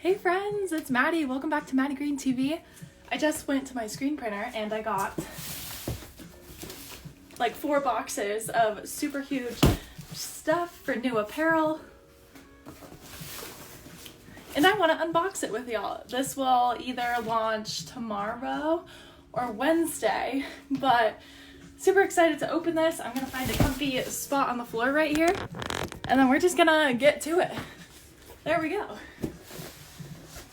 Hey friends, it's Maddie. Welcome back to Maddie Green TV. I just went to my screen printer and I got like 4 boxes of super huge stuff for new apparel. And I want to unbox it with y'all. This will either launch tomorrow or Wednesday, but super excited to open this. I'm gonna find a comfy spot on the floor right here, and then we're just gonna get to it. There we go.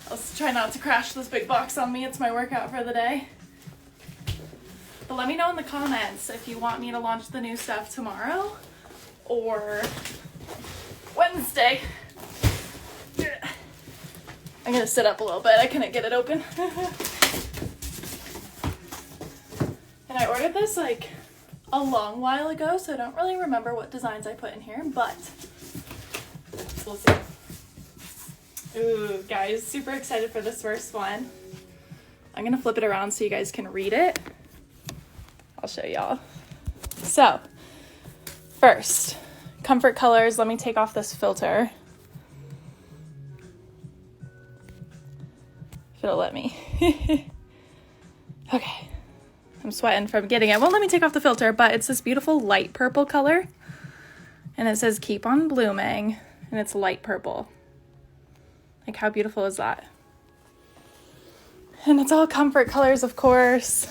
Let's try not to crash this big box on me. It's my workout for the day. But let me know in the comments if you want me to launch the new stuff tomorrow or Wednesday. I'm gonna sit up a little bit. I couldn't get it open. And I ordered this like a long while ago, so I don't really remember what designs I put in here, but we'll see. Ooh, guys, super excited for this first one. I'm gonna flip it around so you guys can read it. I'll show y'all. So, first, comfort colors. Let me take off this filter. If it'll let me. Okay. I'm sweating from getting it. Well, let me take off the filter, but it's this beautiful light purple color. And it says keep on blooming, and it's light purple. Like, how beautiful is that? And it's all comfort colors, of course.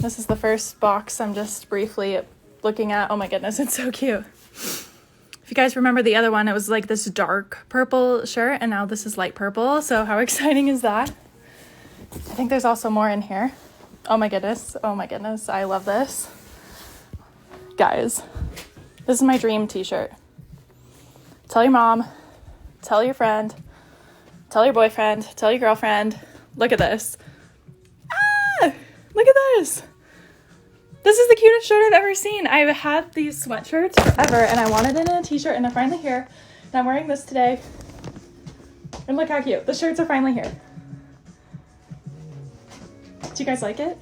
This is the first box I'm just briefly looking at. Oh my goodness, it's so cute. If you guys remember the other one, it was like this dark purple shirt, and now this is light purple. So how exciting is that? I think there's also more in here. Oh my goodness, I love this. Guys, this is my dream t-shirt. Tell your mom, tell your friend, tell your boyfriend, tell your girlfriend. Look at this. Ah, look at this. This is the cutest shirt I've ever seen. I've had these sweatshirts forever, and I wanted it in a t-shirt, and they're finally here. And I'm wearing this today. And look how cute. The shirts are finally here. Do you guys like it?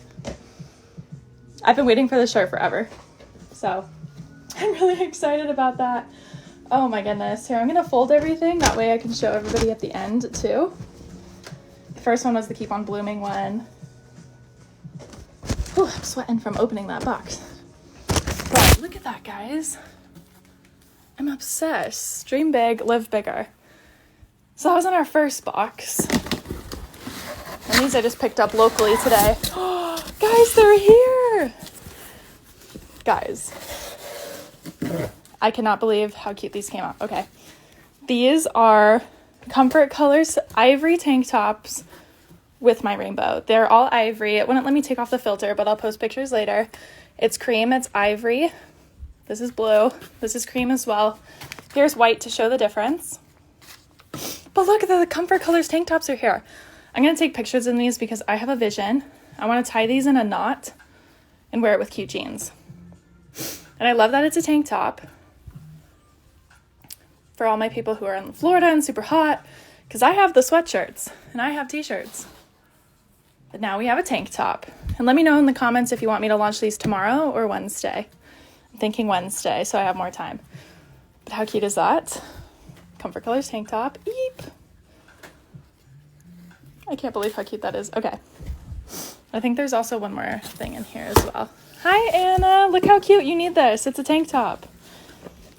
I've been waiting for this shirt forever. So I'm really excited about that. Oh my goodness. Here, I'm going to fold everything. That way I can show everybody at the end too. The first one was the keep on blooming one. Whew, I'm sweating from opening that box. But look at that, guys. I'm obsessed. Dream big, live bigger. So that was in our first box. And these I just picked up locally today. Oh, guys, they're here. Guys, I cannot believe how cute these came out. Okay. These are comfort colors, ivory tank tops with my rainbow. They're all ivory. It wouldn't let me take off the filter, but I'll post pictures later. It's cream, it's ivory. This is blue. This is cream as well. Here's white to show the difference. But look at the comfort colors tank tops are here. I'm going to take pictures in these because I have a vision. I want to tie these in a knot and wear it with cute jeans. And I love that it's a tank top for all my people who are in Florida and super hot, because I have the sweatshirts and I have t-shirts. But now we have a tank top. And let me know in the comments if you want me to launch these tomorrow or Wednesday. I'm thinking Wednesday, so I have more time. But how cute is that? Comfort colors tank top. Eep. I can't believe how cute that is. Okay. I think there's also one more thing in here as well. Hi, Anna. Look how cute. You need this. It's a tank top.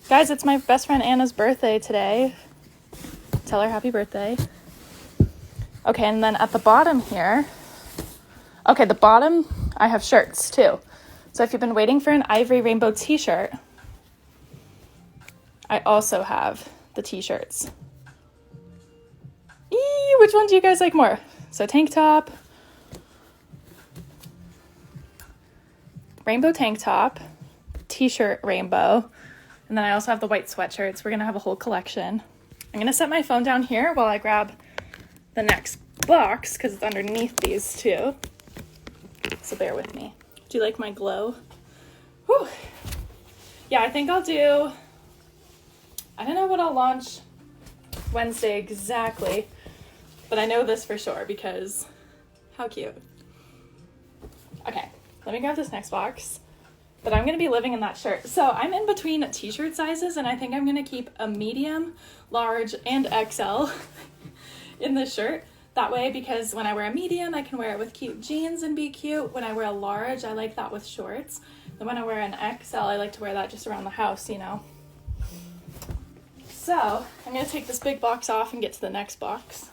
Guys, it's my best friend Anna's birthday today. Tell her happy birthday. Okay, and then at the bottom here. Okay, the bottom, I have shirts too. So if you've been waiting for an ivory rainbow t-shirt, I also have the t-shirts. Which one do you guys like more? So tank top, rainbow tank top, t-shirt rainbow, and then I also have the white sweatshirts. We're going to have a whole collection. I'm going to set my phone down here while I grab the next box because it's underneath these two. So bear with me. Do you like my glow? Whew. Yeah, I think I'll do, I don't know what I'll launch Wednesday exactly, but I know this for sure because how cute. Okay, let me grab this next box. But I'm going to be living in that shirt. So I'm in between t-shirt sizes, and I think I'm going to keep a medium, large, and XL in this shirt. That way, because when I wear a medium, I can wear it with cute jeans and be cute. When I wear a large, I like that with shorts. Then when I wear an XL, I like to wear that just around the house, you know. So, I'm going to take this big box off and get to the next box.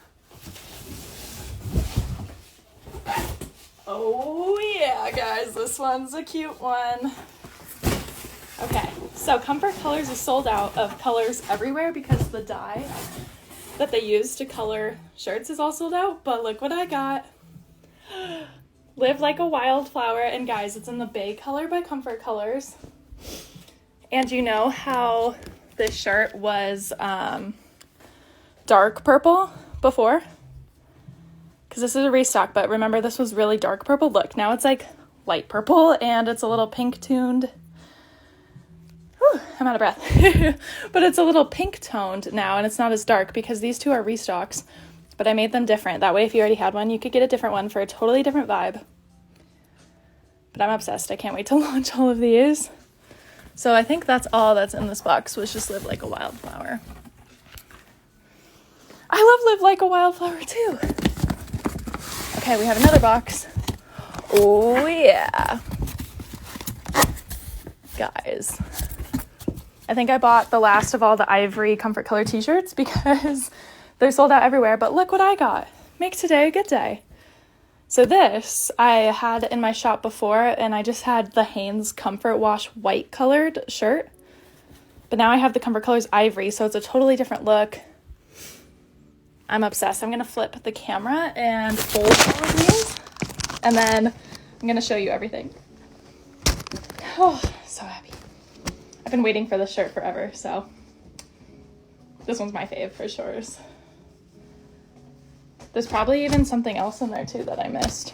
Oh yeah, guys, this one's a cute one. Okay, so Comfort Colors is sold out of colors everywhere because the dye that they use to color shirts is all sold out, but look what I got. Live Like a Wildflower, and guys, it's in the bay color by Comfort Colors. And you know how this shirt was dark purple before? Because this is a restock, but remember this was really dark purple. Look, now it's like light purple and it's a little pink toned. Whew, I'm out of breath. But it's a little pink toned now and it's not as dark because these two are restocks. But I made them different. That way if you already had one, you could get a different one for a totally different vibe. But I'm obsessed. I can't wait to launch all of these. So I think that's all that's in this box was just Live Like a Wildflower. I love Live Like a Wildflower too. Okay, we have another box. Oh yeah. Guys, I think I bought the last of all the Ivory Comfort Color t-shirts because they're sold out everywhere, but look what I got. Make today a good day. So this I had in my shop before, and I just had the Hanes Comfort Wash white colored shirt, but now I have the Comfort Colors Ivory, so it's a totally different look. I'm obsessed. I'm going to flip the camera and fold all of these, and then I'm going to show you everything. Oh, so happy. I've been waiting for this shirt forever, so this one's my fave for sure. There's probably even something else in there too that I missed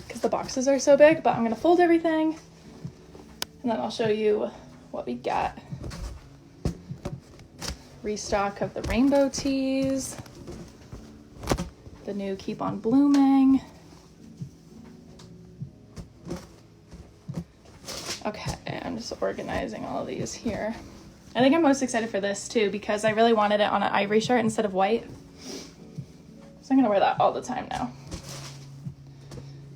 because the boxes are so big, but I'm going to fold everything, and then I'll show you what we got. Restock of the rainbow tees. The new Keep on Blooming. Okay, I'm just organizing all of these here. I think I'm most excited for this too because I really wanted it on an ivory shirt instead of white. So I'm gonna wear that all the time now.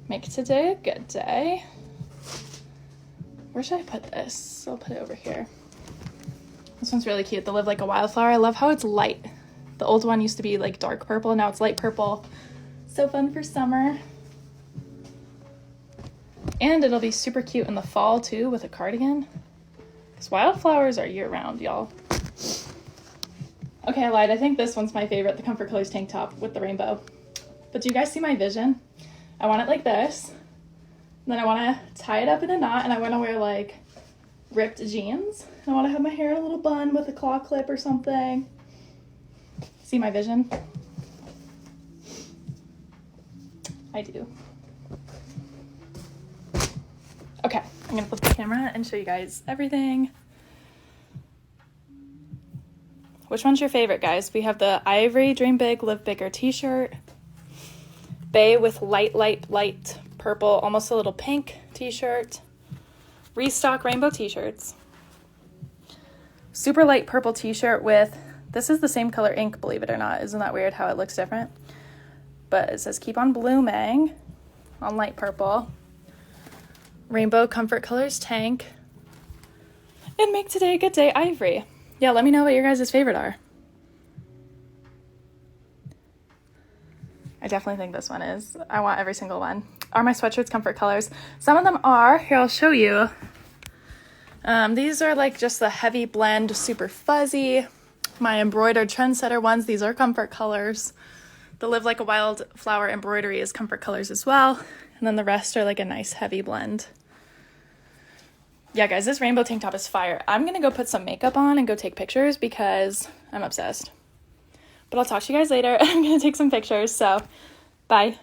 Make today a good day. Where should I put this? I'll put it over here. This one's really cute. The Live Like a Wildflower. I love how it's light. The old one used to be like dark purple, now it's light purple. So fun for summer. And it'll be super cute in the fall too with a cardigan. Because wildflowers are year round, y'all. Okay, I lied. I think this one's my favorite, the Comfort Colors tank top with the rainbow. But do you guys see my vision? I want it like this. And then I want to tie it up in a knot, and I want to wear like ripped jeans. I want to have my hair in a little bun with a claw clip or something. See my vision? I do. Okay, I'm gonna flip the camera and show you guys everything. Which one's your favorite, guys? We have the Ivory Dream Big, Live Bigger t-shirt. Bay with light purple, almost a little pink t-shirt. Restock rainbow t-shirts. Super light purple t-shirt with, this is the same color ink, believe it or not. Isn't that weird how it looks different? But it says Keep on Blooming on light purple. Rainbow Comfort Colors tank. And Make Today a Good Day Ivory. Yeah, let me know what your guys' favorite are. I definitely think this one is. I want every single one. Are my sweatshirts Comfort Colors? Some of them are. Here, I'll show you. These are like just the heavy blend, super fuzzy. My embroidered trendsetter ones, these are Comfort Colors. The Live Like a Wildflower embroidery is Comfort Colors as well. And then the rest are like a nice heavy blend. Yeah, guys, this rainbow tank top is fire. I'm going to go put some makeup on and go take pictures because I'm obsessed. But I'll talk to you guys later. I'm going to take some pictures, so bye.